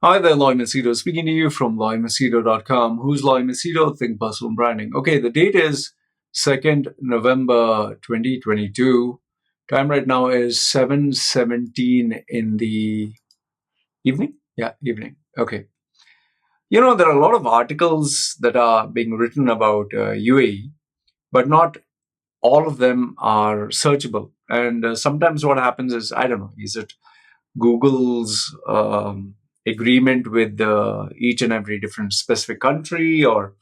Hi there, Loy Machedo, speaking to you from loymachedo.com. Who's Loy Machedo? Think Personal Branding. Okay, the date is 2nd November 2022. Time right now is 7:17 in the evening. Yeah, evening. Okay. You know, there are a lot of articles that are being written about UAE, but not all of them are searchable. And sometimes what happens is, I don't know, is it Google's agreement with each and every different specific country, or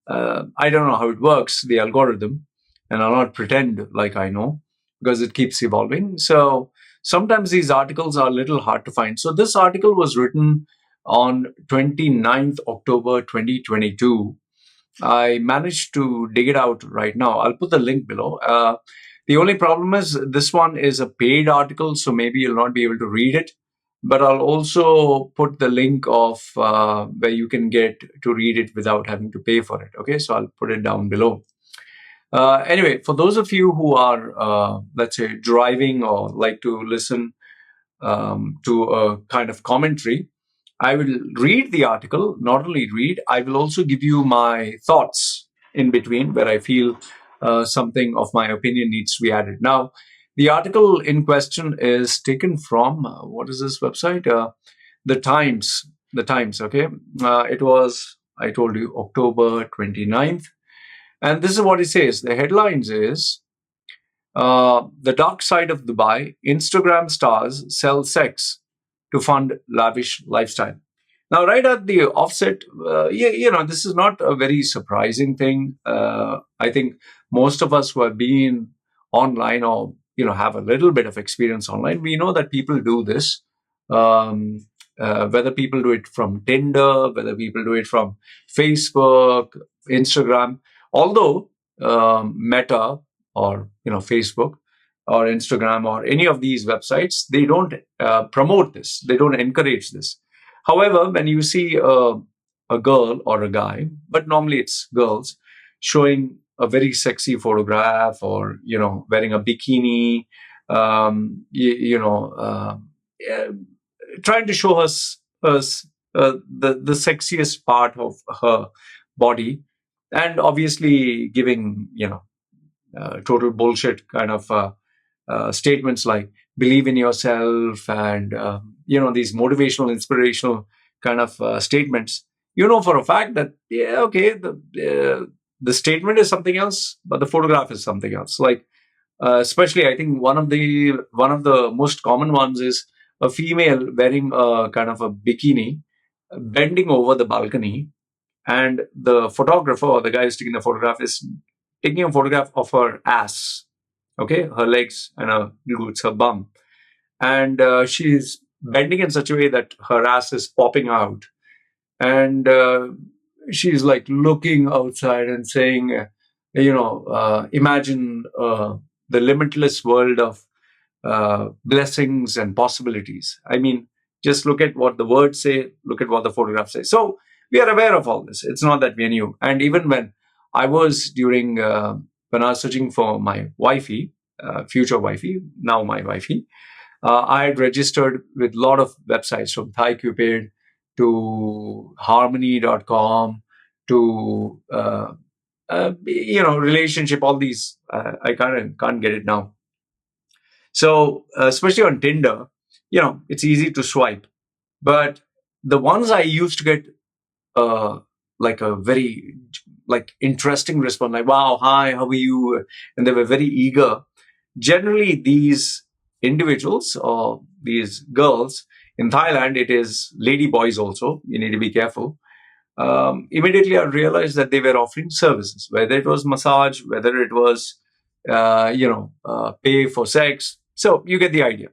I don't know how it works, the algorithm, and I'll not pretend like I know because it keeps evolving. So sometimes these articles are a little hard to find. So this article was written on 29th October 2022. I managed to dig it out right now. I'll put the link below. The only problem is this one is a paid article, so maybe you'll not be able to read it. But I'll also put the link of where you can get to read it without having to pay for it. Okay, so I'll put it down below. Anyway, for those of you who are, let's say, driving or like to listen to a kind of commentary, I will read the article, not only read, I will also give you my thoughts in between where I feel something of my opinion needs to be added. Now, the article in question is taken from, what is this website? The Times. The Times, okay? It was, I told you, October 29th. And this is what it says. The headlines is, the dark side of Dubai, Instagram stars sell sex to fund lavish lifestyle. Now, right at the offset, this is not a very surprising thing. I think most of us who have been online or, have a little bit of experience online, we know that people do this. Whether people do it from Tinder, whether people do it from Facebook, Instagram, although Meta or, Facebook or Instagram or any of these websites, they don't promote this. They don't encourage this. However, when you see a girl or a guy, but normally it's girls, showing a very sexy photograph or, wearing a bikini, trying to show us the sexiest part of her body, and obviously giving, total bullshit kind of statements like believe in yourself and these motivational, inspirational kind of statements. You know for a fact that the statement is something else, but the photograph is something else. Like especially, I think one of the most common ones is a female wearing a kind of a bikini, bending over the balcony, and the photographer or the guy who's taking the photograph is taking a photograph of her ass, okay, her legs and her glutes, her bum, and she's bending in such a way that her ass is popping out, and she's like looking outside and saying, imagine the limitless world of blessings and possibilities. I mean, just look at what the words say, look at what the photograph says. So we are aware of all this. It's not that we knew. And even when I was when I was searching for my wifey, future wifey, now my wifey, I had registered with a lot of websites from ThaiCupid to Harmony.com to relationship. All these I can't get it now. So especially on Tinder, it's easy to swipe, but the ones I used to get like a very interesting response, like wow, hi, how are you, and they were very eager. Generally, these individuals or these girls in Thailand, it is lady boys also. You need to be careful. Immediately, I realized that they were offering services, whether it was massage, whether it was pay for sex. So you get the idea.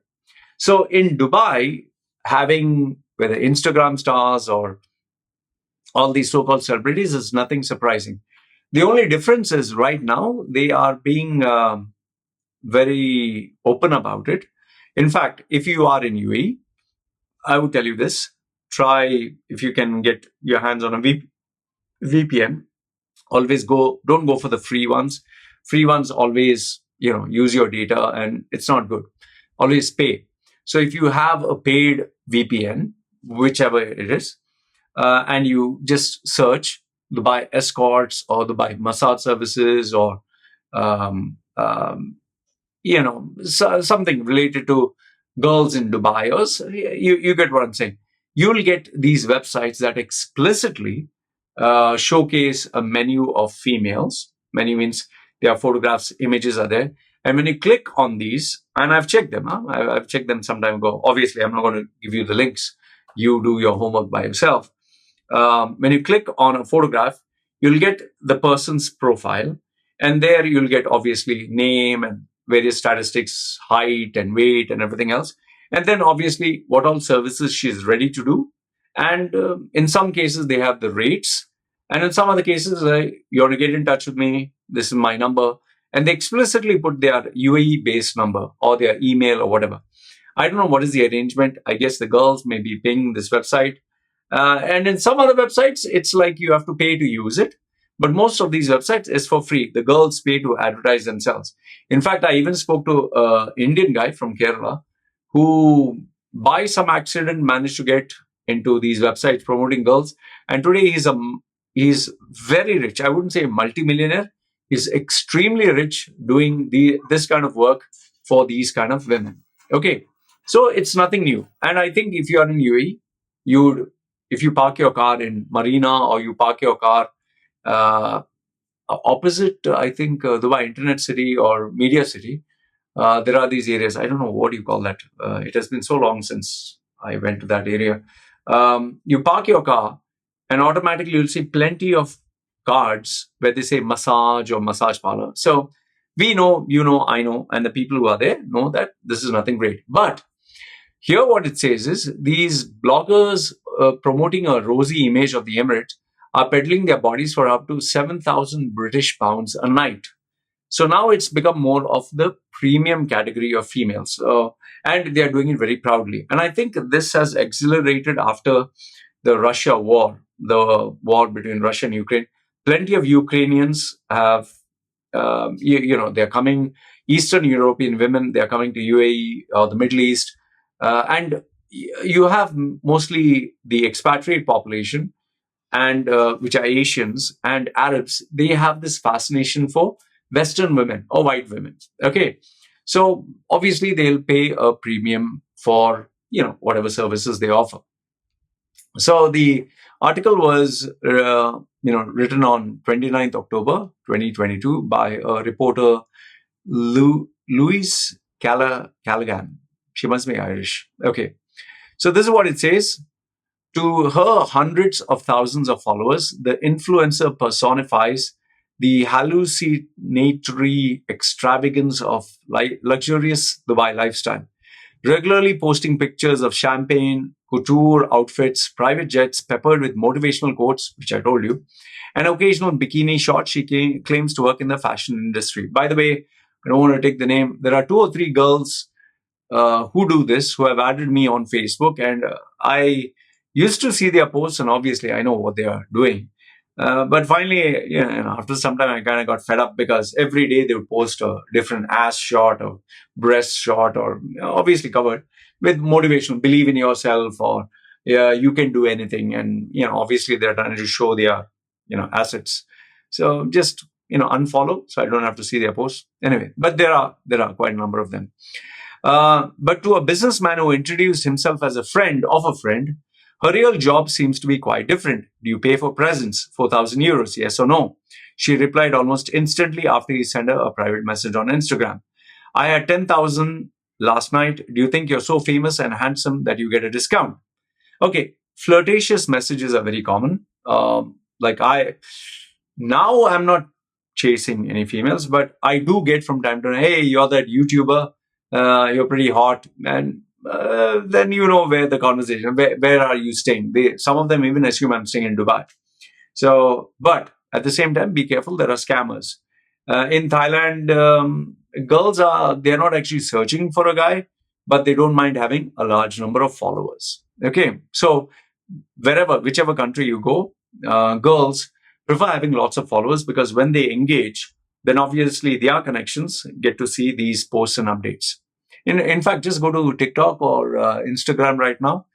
So in Dubai, having whether Instagram stars or all these so-called celebrities is nothing surprising. The only difference is right now they are being very open about it. In fact, if you are in UAE, I would tell you this: try, if you can get your hands on a VPN. Always don't go for the free ones. Free ones always, use your data and it's not good. Always pay. So if you have a paid VPN, whichever it is, and you just search Dubai escorts or Dubai massage services or something related to girls in Dubai, or you get what I'm saying. You'll get these websites that explicitly showcase a menu of females. Menu means there are photographs, images are there. And when you click on these, and I've checked them, I've checked them some time ago. Obviously, I'm not going to give you the links. You do your homework by yourself. When you click on a photograph, you'll get the person's profile, and there you'll get obviously name and various statistics, height and weight and everything else. And then obviously what all services she's ready to do. And in some cases, they have the rates. And in some other cases, you want to get in touch with me, this is my number. And they explicitly put their UAE based number or their email or whatever. I don't know what is the arrangement. I guess the girls may be pinging this website. And in some other websites, it's like you have to pay to use it. But most of these websites is for free. The girls pay to advertise themselves. In fact, I even spoke to an Indian guy from Kerala who, by some accident, managed to get into these websites promoting girls. And today he's very rich. I wouldn't say a multimillionaire. He's extremely rich doing this kind of work for these kind of women. Okay, so it's nothing new. And I think if you are in UAE, if you park your car in Marina or you park your car opposite, I think, Dubai Internet City or Media City, there are these areas. I don't know what you call that. It has been so long since I went to that area. You park your car and automatically you'll see plenty of cards where they say massage or massage parlor. So we know, I know, and the people who are there know that this is nothing great. But here what it says is these bloggers promoting a rosy image of the emirate are peddling their bodies for up to 7,000 British pounds a night. So now it's become more of the premium category of females. And they are doing it very proudly. And I think this has accelerated after the Russia war, the war between Russia and Ukraine. Plenty of Ukrainians have, they're coming, Eastern European women, they're coming to UAE or the Middle East. And you have mostly the expatriate population, and which are Asians and Arabs. They have this fascination for Western women or white women. Okay, so obviously they'll pay a premium for whatever services they offer. So the article was written on 29th October 2022 by a reporter, Louise Callaghan. She must be Irish. Okay. So this is what it says. To her hundreds of thousands of followers, the influencer personifies the hallucinatory extravagance of luxurious Dubai lifestyle, regularly posting pictures of champagne, couture outfits, private jets peppered with motivational quotes, which I told you, and occasional bikini shots. She claims to work in the fashion industry. By the way, I don't want to take the name. There are 2 or 3 girls who do this, who have added me on Facebook, and I used to see their posts, and obviously I know what they are doing. But finally, after some time, I kind of got fed up because every day they would post a different ass shot or breast shot, or obviously covered with motivational, believe in yourself, or you can do anything. And obviously they're trying to show their assets. So just unfollow, so I don't have to see their posts anyway. But there are quite a number of them. But to a businessman who introduced himself as a friend of a friend, her real job seems to be quite different. Do you pay for presents? 4,000 euros, yes or no? She replied almost instantly after he sent her a private message on Instagram. I had 10,000 last night. Do you think you're so famous and handsome that you get a discount? Okay, flirtatious messages are very common. Now I'm not chasing any females, but I do get from time to time, hey, you're that YouTuber, you're pretty hot, and then where the conversation, where are you staying? Some of them even assume I'm staying in Dubai. So, but at the same time, be careful, there are scammers. In Thailand, they're not actually searching for a guy, but they don't mind having a large number of followers. Okay, so whichever country you go, girls prefer having lots of followers, because when they engage, then obviously their connections get to see these posts and updates. In fact, just go to TikTok or Instagram right now,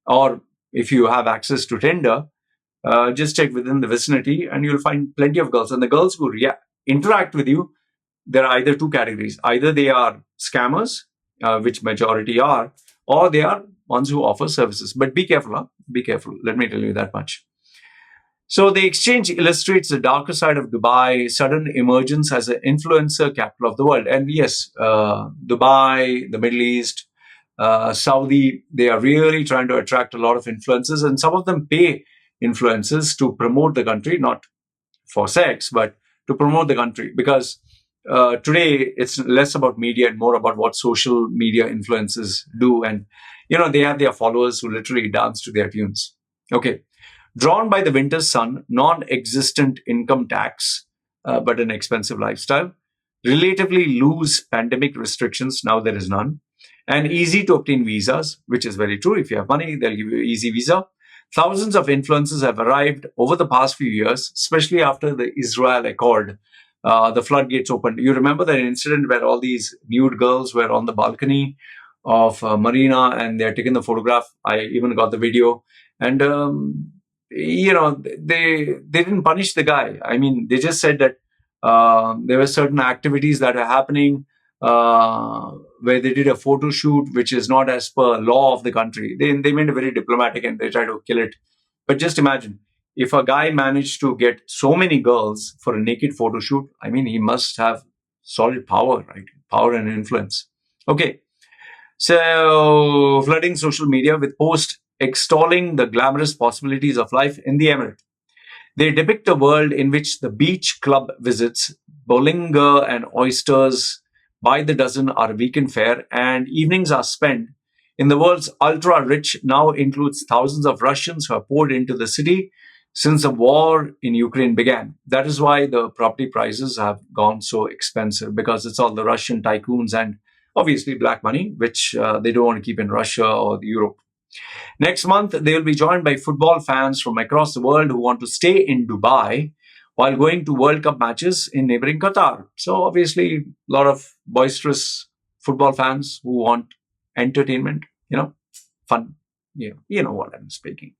or if you have access to Tinder, just check within the vicinity and you'll find plenty of girls. And the girls who interact with you, there are either two categories. Either they are scammers, which majority are, or they are ones who offer services. But be careful, huh? Be careful. Let me tell you that much. So the exchange illustrates the darker side of Dubai, sudden emergence as an influencer capital of the world. And yes, Dubai, the Middle East, Saudi, they are really trying to attract a lot of influencers, and some of them pay influencers to promote the country, not for sex, but to promote the country. Because today it's less about media and more about what social media influencers do. And, they have their followers who literally dance to their tunes. Okay. Drawn by the winter's sun, non-existent income tax, but an expensive lifestyle, relatively loose pandemic restrictions, now there is none, and easy to obtain visas, which is very true. If you have money, they'll give you an easy visa. Thousands of influencers have arrived over the past few years, especially after the Israel Accord. The floodgates opened. You remember that incident where all these nude girls were on the balcony of Marina and they're taking the photograph. I even got the video. And they didn't punish the guy. I mean, they just said that there were certain activities that are happening where they did a photo shoot, which is not as per law of the country. They made it very diplomatic and they tried to kill it. But just imagine, if a guy managed to get so many girls for a naked photo shoot, I mean, he must have solid power, right? Power and influence. Okay. So, flooding social media with posts extolling the glamorous possibilities of life in the emirate. They depict a world in which the beach club visits, bollinger and oysters by the dozen are weekend fare, and evenings are spent in the world's ultra-rich, now includes thousands of Russians who have poured into the city since the war in Ukraine began. That is why the property prices have gone so expensive, because it's all the Russian tycoons and obviously black money, which they don't want to keep in Russia or Europe. Next month, they will be joined by football fans from across the world who want to stay in Dubai while going to World Cup matches in neighboring Qatar. So obviously, a lot of boisterous football fans who want entertainment, fun. You know what I'm speaking.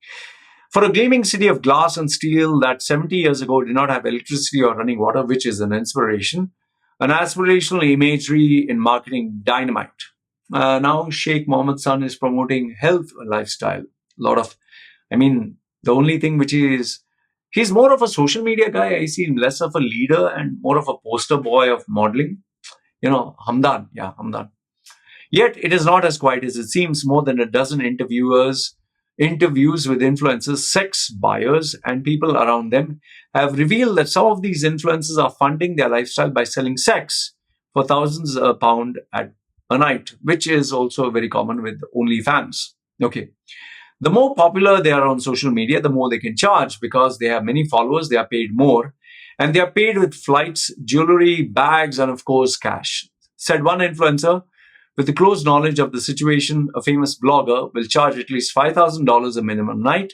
For a gleaming city of glass and steel that 70 years ago did not have electricity or running water, which is an inspiration, an aspirational imagery in marketing dynamite. Now Sheikh Mohammed's son is promoting health lifestyle. The only thing which is, he's more of a social media guy. I see him less of a leader and more of a poster boy of modeling. Hamdan. Yeah, Hamdan. Yet it is not as quiet as it seems. More than a dozen interviews with influencers, sex buyers, and people around them have revealed that some of these influencers are funding their lifestyle by selling sex for thousands a pound at a night, which is also very common with OnlyFans. Okay. The more popular they are on social media, the more they can charge, because they have many followers, they are paid more, and they are paid with flights, jewelry, bags, and of course, cash. Said one influencer, with the close knowledge of the situation, a famous blogger will charge at least $5,000 a minimum night,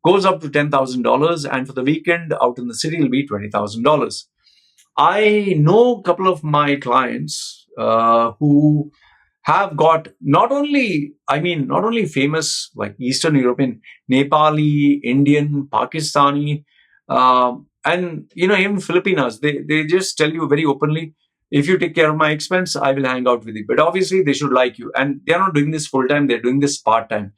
goes up to $10,000, and for the weekend out in the city will be $20,000. I know a couple of my clients who have got not only famous like Eastern European, Nepali, Indian, Pakistani, and even Filipinas. They just tell you very openly, if you take care of my expense, I will hang out with you. But obviously, they should like you, and they are not doing this full time; they're doing this part time.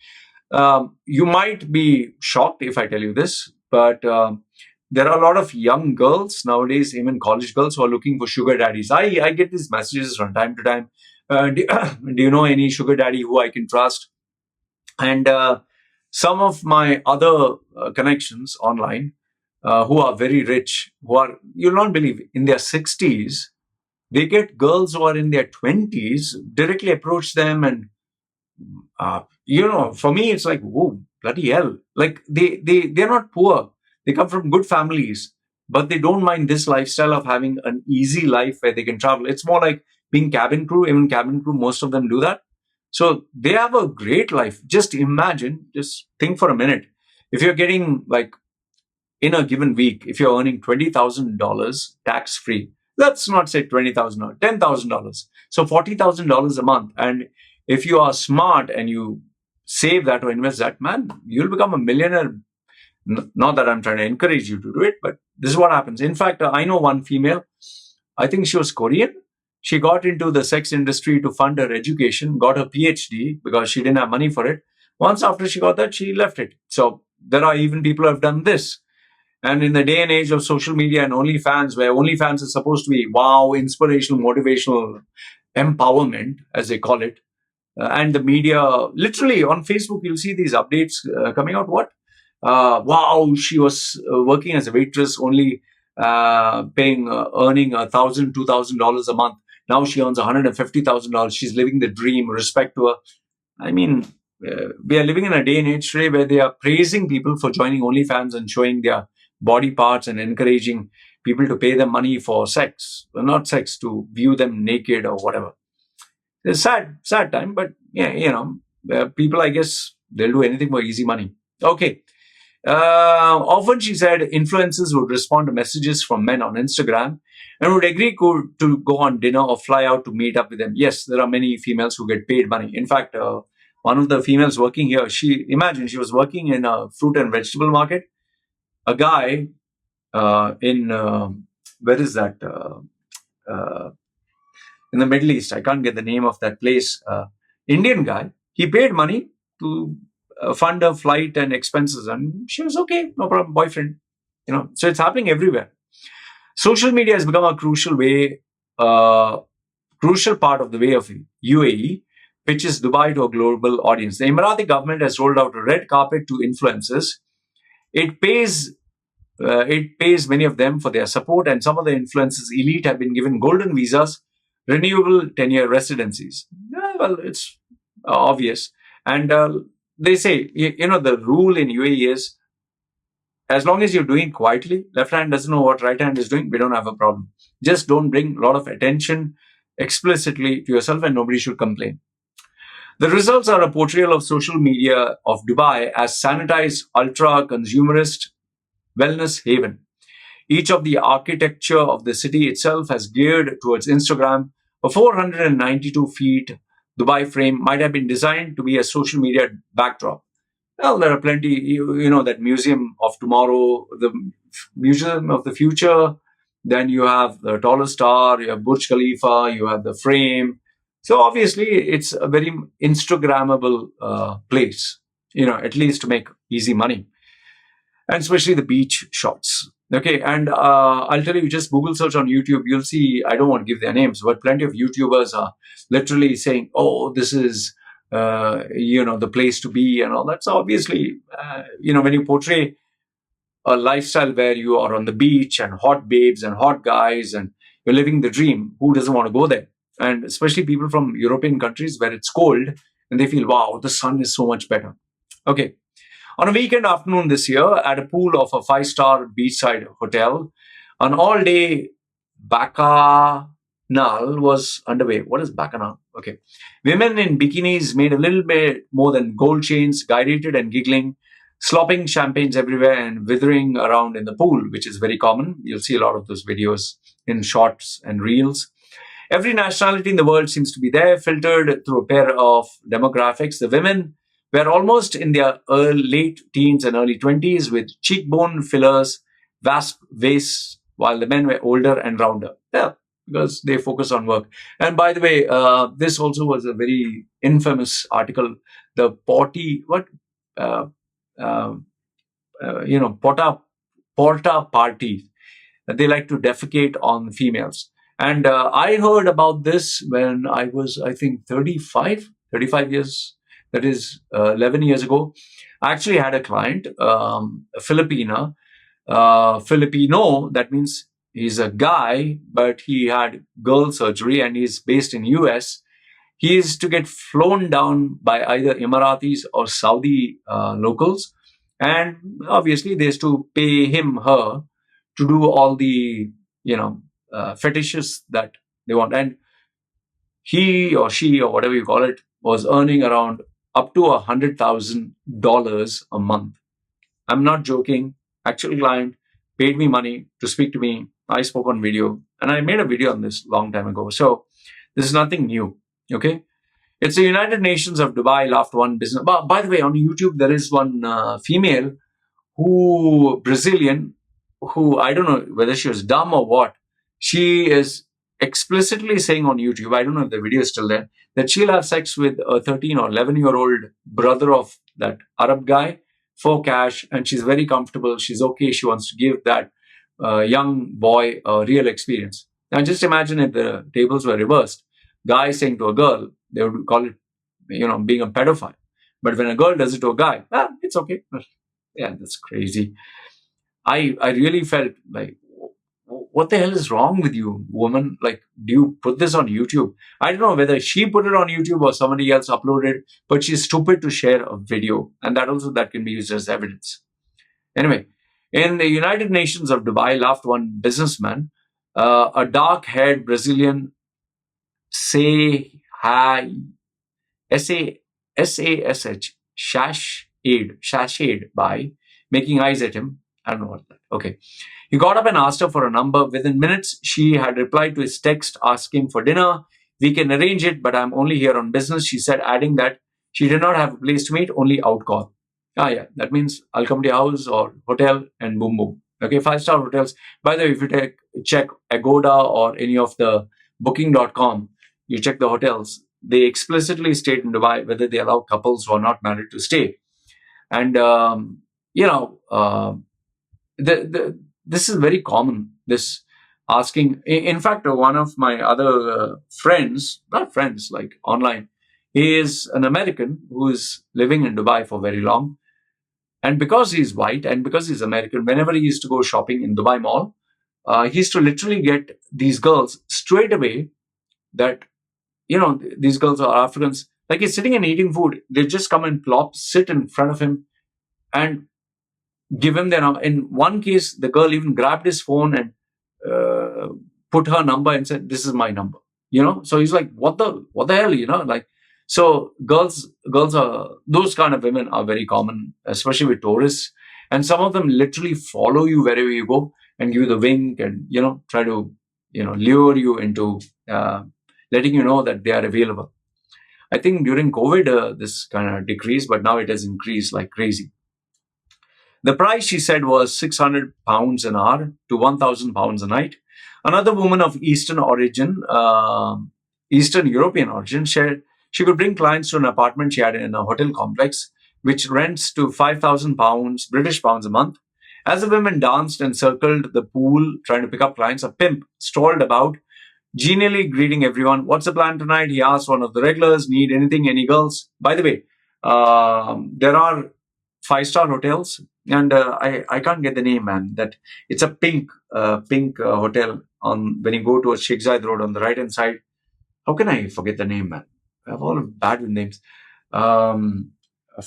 You might be shocked if I tell you this, but there are a lot of young girls nowadays, even college girls, who are looking for sugar daddies. I get these messages from time to time. Do you know any sugar daddy who I can trust? And some of my other connections online who are very rich, you'll not believe, in their 60s, they get girls who are in their 20s, directly approach them. And, for me, it's like, whoa, bloody hell. Like, they're not poor. They come from good families, but they don't mind this lifestyle of having an easy life where they can travel. It's more like being cabin crew. Even cabin crew, most of them do that. So they have a great life. Just imagine, just think for a minute. If you're getting, like, in a given week, if you're earning $20,000 tax free, let's not say $20,000, $10,000. So $40,000 a month. And if you are smart and you save that or invest that, man, you'll become a millionaire. Not that I'm trying to encourage you to do it, but this is what happens. In fact, I know one female, I think she was Korean. She got into the sex industry to fund her education, got her PhD because she didn't have money for it. Once after she got that, she left it. So there are even people who have done this. And in the day and age of social media and OnlyFans, where OnlyFans is supposed to be wow, inspirational, motivational empowerment, as they call it, and the media, literally on Facebook, you'll see these updates coming out. What? Wow, she was working as a waitress, only earning $1,000, $2,000 a month. Now she earns $150,000. She's living the dream. Respect to her. I mean, we are living in a day and age today where they are praising people for joining OnlyFans and showing their body parts and encouraging people to pay them money for sex, well, not sex, to view them naked or whatever. It's sad time, but yeah, people, I guess, they'll do anything for easy money. Okay. Often, she said, influencers would respond to messages from men on Instagram and would agree to go on dinner or fly out to meet up with them. Yes, there are many females who get paid money. In fact, one of the females working here, she was working in a fruit and vegetable market. A guy in, where is that? In the Middle East, I can't get the name of that place. Indian guy, he paid money to fund her flight and expenses, and she was okay, no problem, boyfriend. So it's happening everywhere. Social media has become a crucial part of the way of UAE pitches Dubai to a global audience. The Emirati government has rolled out a red carpet to influencers. It pays many of them for their support, and some of the influencers elite have been given golden visas, renewable 10-year residencies. Well, it's obvious. And they say, the rule in UAE is, as long as you're doing quietly, left hand doesn't know what right hand is doing, we don't have a problem. Just don't bring a lot of attention explicitly to yourself, and nobody should complain. The results are a portrayal of social media of Dubai as sanitized, ultra-consumerist wellness haven. Each of the architecture of the city itself has geared towards Instagram. A 492 feet Dubai frame might have been designed to be a social media backdrop. Well, there are plenty, that Museum of Tomorrow, the Museum of the Future. Then you have the tallest tower, you have Burj Khalifa, you have the frame. So obviously, it's a very Instagrammable place, at least to make easy money. And especially the beach shots. Okay, and I'll tell you, just Google search on YouTube, you'll see, I don't want to give their names, but plenty of YouTubers are literally saying, oh, this is, the place to be and all that. So obviously, when you portray a lifestyle where you are on the beach and hot babes and hot guys and you're living the dream, who doesn't want to go there? And especially people from European countries where it's cold and they feel, wow, the sun is so much better. Okay. On a weekend afternoon this year, at a pool of a 5-star beachside hotel, an all-day bacchanal was underway. What is bacchanal? Okay. Women in bikinis made a little bit more than gold chains, gyrated and giggling, slopping champagnes everywhere and withering around in the pool, which is very common. You'll see a lot of those videos in shorts and reels. Every nationality in the world seems to be there, filtered through a pair of demographics. The women were almost in their late teens and early 20s with cheekbone fillers, vast waists, while the men were older and rounder. Yeah, because they focus on work. And by the way, this also was a very infamous article. The Porta party. They like to defecate on females. And I heard about this when I was, I think, 35 years. That is 11 years ago. I actually had a client, a Filipino. That means he's a guy, but he had girl surgery and he's based in US. He is to get flown down by either Emiratis or Saudi locals. And obviously, they used to pay her to do all the, fetishes that they want. And he or she or whatever you call it was earning around up to $100,000 a month. I'm not joking. Actual client paid me money to speak to me. I spoke on video and I made a video on this long time ago. So this is nothing new. Okay. It's the United Nations of Dubai laughed one business. By the way, on YouTube, there is one female Brazilian, who I don't know whether she was dumb or what. She is explicitly saying on YouTube, I don't know if the video is still there, that she'll have sex with a 13 or 11-year-old brother of that Arab guy for cash, and she's very comfortable. She's okay. She wants to give that young boy a real experience. Now, just imagine if the tables were reversed. Guy saying to a girl, they would call it, being a pedophile. But when a girl does it to a guy, it's okay. Yeah, that's crazy. I really felt like, what the hell is wrong with you, woman? Like, do you put this on YouTube? I don't know whether she put it on YouTube or somebody else uploaded, but she's stupid to share a video, and that can be used as evidence. Anyway, in the United Nations of Dubai, laughed one businessman, a dark-haired Brazilian, say hi, S-A-S-H, shashade by making eyes at him. I don't know what that. Okay. He got up and asked her for a number. Within minutes, she had replied to his text asking for dinner. We can arrange it, but I'm only here on business, she said, adding that she did not have a place to meet, only out call. Yeah, that means I'll come to your house or hotel and boom, boom. Okay, 5-star hotels. By the way, if you check Agoda or any of the booking.com, you check the hotels, they explicitly state in Dubai whether they allow couples who are not married to stay. And, this is very common, this asking. In fact, one of my other friends, not friends, like online, he is an American who is living in Dubai for very long. And because he's white and because he's American, whenever he used to go shopping in Dubai Mall, he used to literally get these girls straight away that, these girls are Africans. Like, he's sitting and eating food. They just come and sit in front of him and give him their number. In one case, the girl even grabbed his phone and put her number and said, "This is my number." So he's like, "What the hell?" Like, so girls are, those kind of women are very common, especially with tourists, and some of them literally follow you wherever you go and give you the wink and try to lure you into letting you know that they are available. I think during COVID this kind of decreased, but now it has increased like crazy. The price, she said, was £600 an hour to £1,000 a night. Another woman of Eastern European origin, shared she could bring clients to an apartment she had in a hotel complex, which rents to £5,000 British pounds a month. As the women danced and circled the pool trying to pick up clients, a pimp strolled about, genially greeting everyone. "What's the plan tonight?" he asked one of the regulars. "Need anything, any girls?" By the way, there are 5-star hotels, and I can't get the name, man. That it's a pink hotel on when you go to a Sheikh Zayed Road on the right hand side. How can I forget the name, man? I have all bad with names.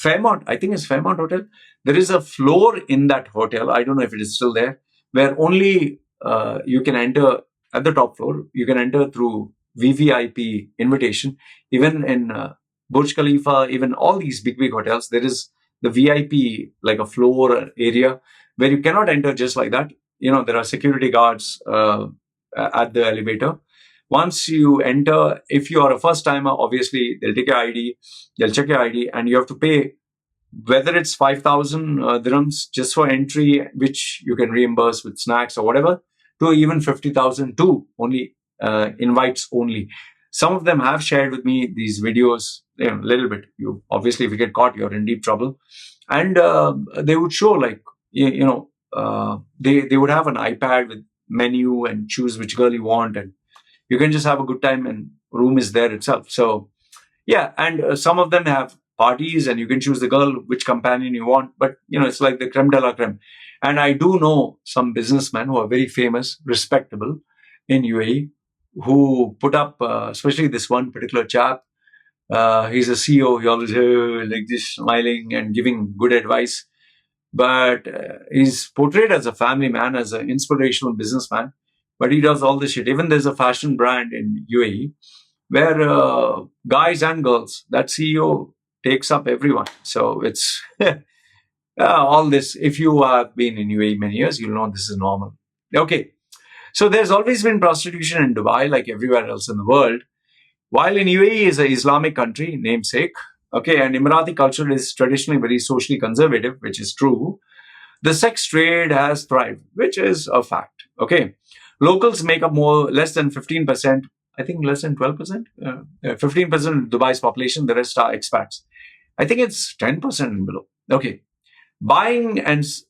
Fairmont, I think it's Fairmont Hotel. There is a floor in that hotel, I don't know if it is still there, where only you can enter at the top floor. You can enter through VVIP invitation. Even in Burj Khalifa, even all these big hotels, there is the VIP, like a floor area where you cannot enter just like that. There are security guards at the elevator. Once you enter, if you are a first timer, obviously they'll take your ID, they'll check your ID, and you have to pay, whether it's 5,000 dirhams just for entry, which you can reimburse with snacks or whatever, to even 50,000 too, only invites only. Some of them have shared with me these videos, a little bit. You obviously, if you get caught, you're in deep trouble. And they would show, like, they would have an iPad with menu and choose which girl you want, and you can just have a good time, and room is there itself. So yeah, and some of them have parties, and you can choose the girl, which companion you want. But it's like the creme de la creme. And I do know some businessmen who are very famous, respectable in UAE, who put up, especially this one particular chap. He's a CEO. He always like this, smiling and giving good advice. But he's portrayed as a family man, as an inspirational businessman. But he does all this shit. Even there's a fashion brand in UAE where guys and girls, that CEO takes up everyone. So it's all this. If you have been in UAE many years, you'll know this is normal. Okay. So there's always been prostitution in Dubai, like everywhere else in the world. While in UAE is an Islamic country, namesake, okay, and Emirati culture is traditionally very socially conservative, which is true. The sex trade has thrived, which is a fact. Okay, locals make up more less than 15%. I think less than 12%, 15% of Dubai's population. The rest are expats. I think it's 10% and below. Okay,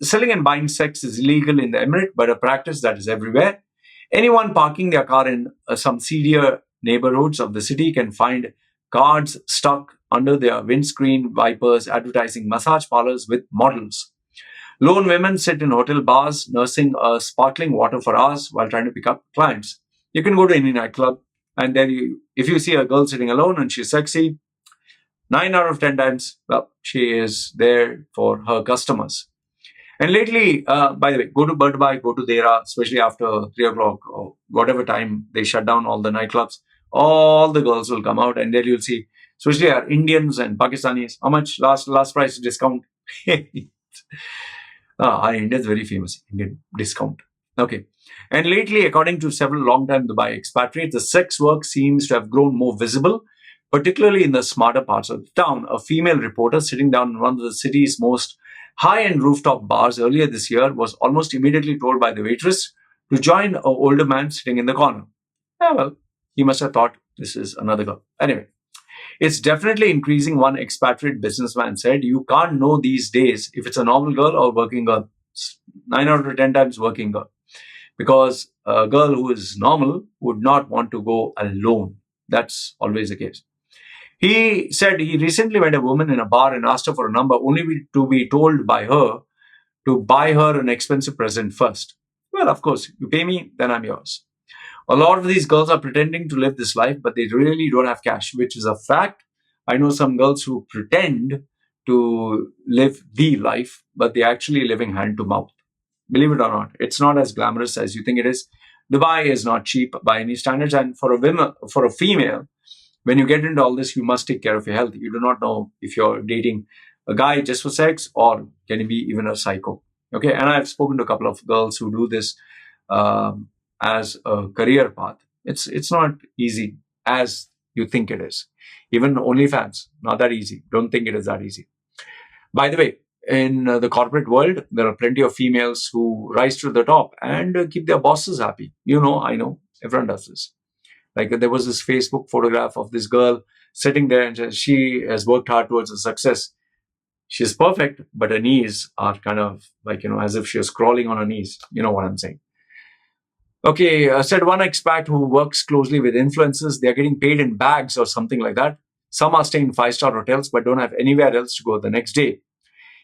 selling and buying sex is illegal in the emirate, but a practice that is everywhere. Anyone parking their car in some seedier neighborhoods of the city can find cards stuck under their windscreen wipers advertising massage parlors with models. Lone women sit in hotel bars nursing sparkling water for hours while trying to pick up clients. You can go to any nightclub, and if you see a girl sitting alone and she's sexy, 9 out of 10 times, well, she is there for her customers. And lately, by the way, go to Dubai, go to Dera, especially after 3 o'clock or whatever time they shut down all the nightclubs, all the girls will come out, and there you'll see, especially our Indians and Pakistanis, how much last price discount. Our India is very famous, Indian discount. Okay. And lately, according to several long-time Dubai expatriates, the sex work seems to have grown more visible, particularly in the smarter parts of the town. A female reporter sitting down in one of the city's most high-end rooftop bars earlier this year was almost immediately told by the waitress to join an older man sitting in the corner. Yeah, well, he must have thought this is another girl. Anyway, it's definitely increasing, one expatriate businessman said. You can't know these days if it's a normal girl or working girl. 9 out of 10 times working girl. Because a girl who is normal would not want to go alone. That's always the case. He said he recently met a woman in a bar and asked her for a number, only to be told by her to buy her an expensive present first. Well, of course, you pay me, then I'm yours. A lot of these girls are pretending to live this life, but they really don't have cash, which is a fact. I know some girls who pretend to live the life, but they're actually living hand to mouth. Believe it or not, it's not as glamorous as you think it is. Dubai is not cheap by any standards, and for a female, when you get into all this, you must take care of your health. You do not know if you're dating a guy just for sex or can he be even a psycho. Okay, and I've spoken to a couple of girls who do this as a career path. It's not easy as you think it is. Even OnlyFans, not that easy. Don't think it is that easy. By the way, in the corporate world, there are plenty of females who rise to the top and keep their bosses happy. You know, I know, everyone does this. Like there was this Facebook photograph of this girl sitting there and she has worked hard towards her success. She's perfect, but her knees are kind of like, as if she was crawling on her knees. You know what I'm saying? Okay, said one expat who works closely with influencers, they're getting paid in bags or something like that. Some are staying in 5-star hotels but don't have anywhere else to go the next day.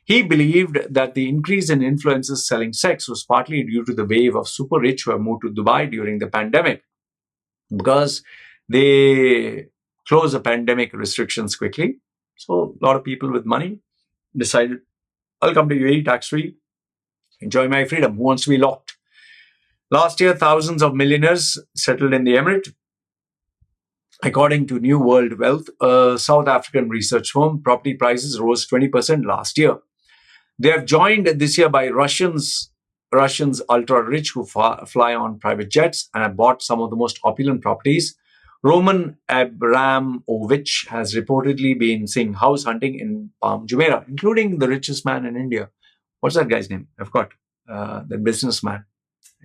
He believed that the increase in influencers selling sex was partly due to the wave of super rich who have moved to Dubai during the pandemic, because they closed the pandemic restrictions quickly. So a lot of people with money decided, I'll come to UAE tax-free, enjoy my freedom. Who wants to be locked? Last year, thousands of millionaires settled in the emirate. According to New World Wealth, a South African research firm, property prices rose 20% last year. They have joined this year by Russians ultra-rich who fly on private jets and have bought some of the most opulent properties. Roman Abramovich has reportedly been seeing house hunting in Palm Jumeirah, including the richest man in India. What's that guy's name? I've got the businessman.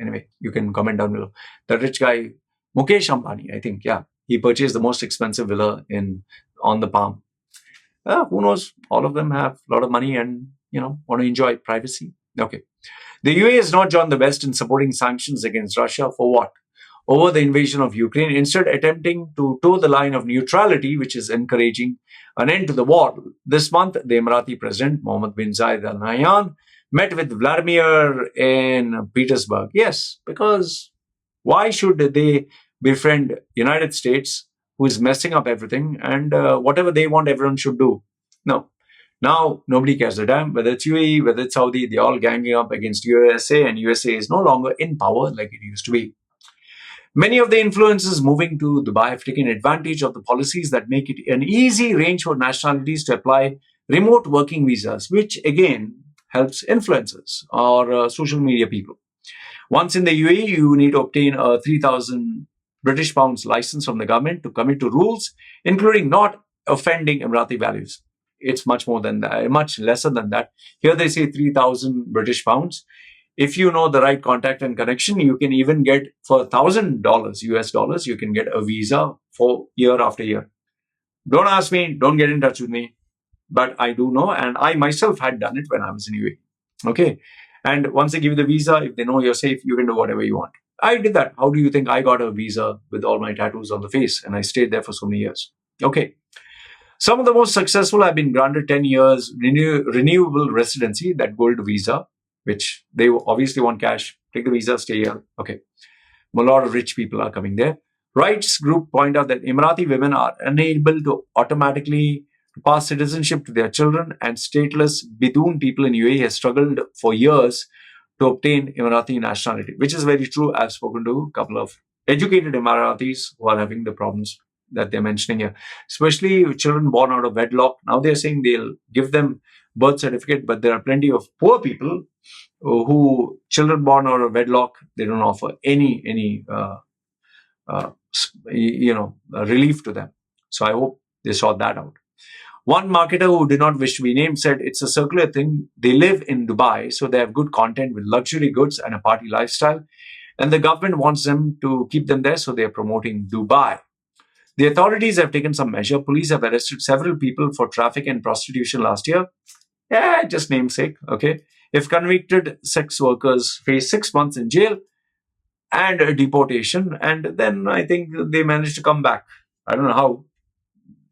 Anyway, you can comment down below. The rich guy, Mukesh Ambani, I think, yeah. He purchased the most expensive villa on the Palm. Who knows? All of them have a lot of money and, want to enjoy privacy. Okay. The UAE has not joined the West in supporting sanctions against Russia for what? Over the invasion of Ukraine, instead attempting to toe the line of neutrality, which is encouraging an end to the war. This month, the Emirati President, Mohammed bin Zayed Al Nahyan, met with Vladimir in Petersburg. Yes, because why should they befriend United States, who is messing up everything, and whatever they want, everyone should do? No. Now, nobody cares a damn. Whether it's UAE, whether it's Saudi, they're all ganging up against USA, and USA is no longer in power like it used to be. Many of the influencers moving to Dubai have taken advantage of the policies that make it an easy range for nationalities to apply remote working visas, which again helps influencers or social media people. Once in the UAE, you need to obtain a 3,000 British pounds license from the government to commit to rules, including not offending Emirati values. It's much more than that, much lesser than that. Here they say 3,000 British pounds. If you know the right contact and connection, you can even get for $1,000 US dollars, you can get a visa for year after year. Don't ask me, don't get in touch with me, but I do know, and I myself had done it when I was in UAE. Okay. And once they give you the visa, if they know you're safe, you can do whatever you want. I did that. How do you think I got a visa with all my tattoos on the face? And I stayed there for so many years. Okay. Some of the most successful have been granted 10 years renewable residency, that gold visa, which they obviously want cash. Take the visa, stay here. Okay. A lot of rich people are coming there. Rights group point out that Emirati women are unable to automatically pass citizenship to their children, and stateless Bidoon people in UAE have struggled for years to obtain Emirati nationality, which is very true. I've spoken to a couple of educated Emiratis who are having the problems that they're mentioning here, especially children born out of wedlock. Now they're saying they'll give them birth certificate, but there are plenty of poor people who children born out of wedlock, they don't offer any relief to them. So I hope they sort that out. One marketer who did not wish to be named said it's a circular thing. They live in Dubai, so they have good content with luxury goods and a party lifestyle. And the government wants them to keep them there, so they're promoting Dubai. The authorities have taken some measure. Police have arrested several people for traffic and prostitution last year. Yeah, just namesake, okay? If convicted, sex workers face 6 months in jail and a deportation. And then I think they managed to come back. I don't know how.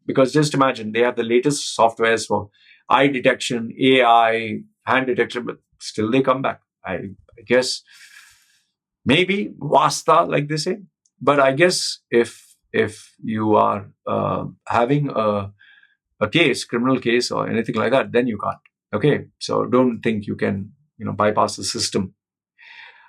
Because just imagine, they have the latest softwares for eye detection, AI, hand detection, but still they come back. I guess maybe wasta, like they say. But I guess if you are having a case, criminal case or anything like that, then you can't. Okay, so don't think you can bypass the system.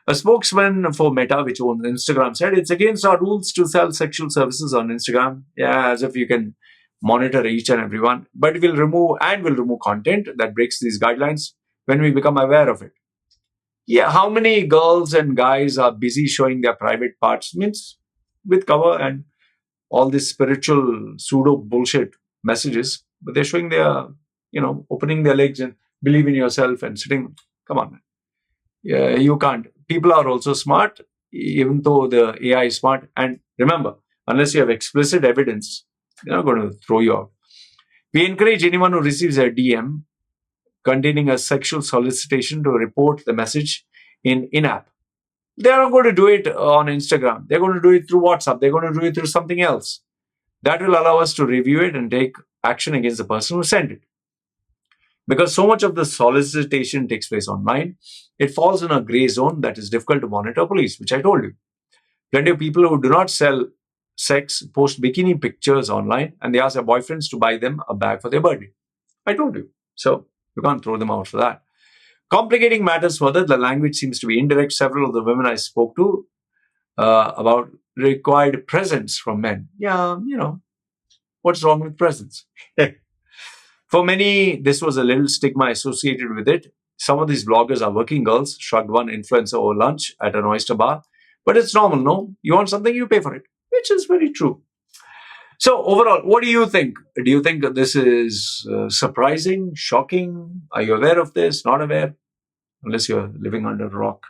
A spokesman for Meta, which owns Instagram, said it's against our rules to sell sexual services on Instagram. Yeah, as if you can monitor each and everyone, but we'll remove content that breaks these guidelines when we become aware of it. Yeah, how many girls and guys are busy showing their private parts, means with cover and all this spiritual pseudo bullshit messages, but they're showing their, opening their legs and believe in yourself and sitting. Come on, man. Yeah, you can't. People are also smart, even though the AI is smart. And remember, unless you have explicit evidence, they're not going to throw you out. We encourage anyone who receives a DM containing a sexual solicitation to report the message in-app. They're not going to do it on Instagram. They're going to do it through WhatsApp. They're going to do it through something else. That will allow us to review it and take action against the person who sent it. Because so much of the solicitation takes place online, it falls in a gray zone that is difficult to monitor police, which I told you. Plenty of people who do not sell sex post bikini pictures online, and they ask their boyfriends to buy them a bag for their birthday. I told you. So you can't throw them out for that. Complicating matters further, the language seems to be indirect. Several of the women I spoke to about required presence from men. Yeah, what's wrong with presence? For many, this was a little stigma associated with it. Some of these bloggers are working girls, shrugged one influencer over lunch at an oyster bar. But it's normal, no? You want something, you pay for it, which is very true. So overall, what do you think? Do you think that this is surprising, shocking? Are you aware of this? Not aware? Unless you're living under a rock.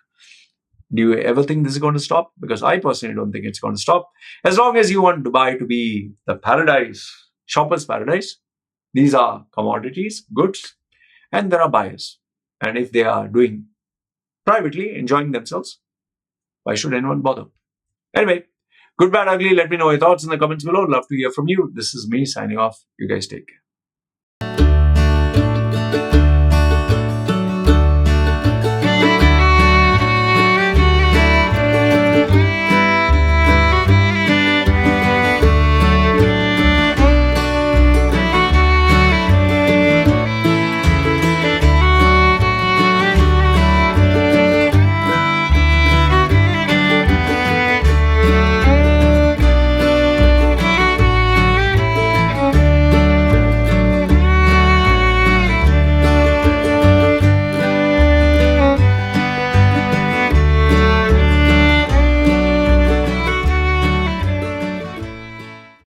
Do you ever think this is going to stop? Because I personally don't think it's going to stop. As long as you want Dubai to be the paradise, shopper's paradise, these are commodities, goods, and there are buyers. And if they are doing privately, enjoying themselves, why should anyone bother? Anyway, good, bad, ugly, let me know your thoughts in the comments below. Love to hear from you. This is me signing off. You guys take care.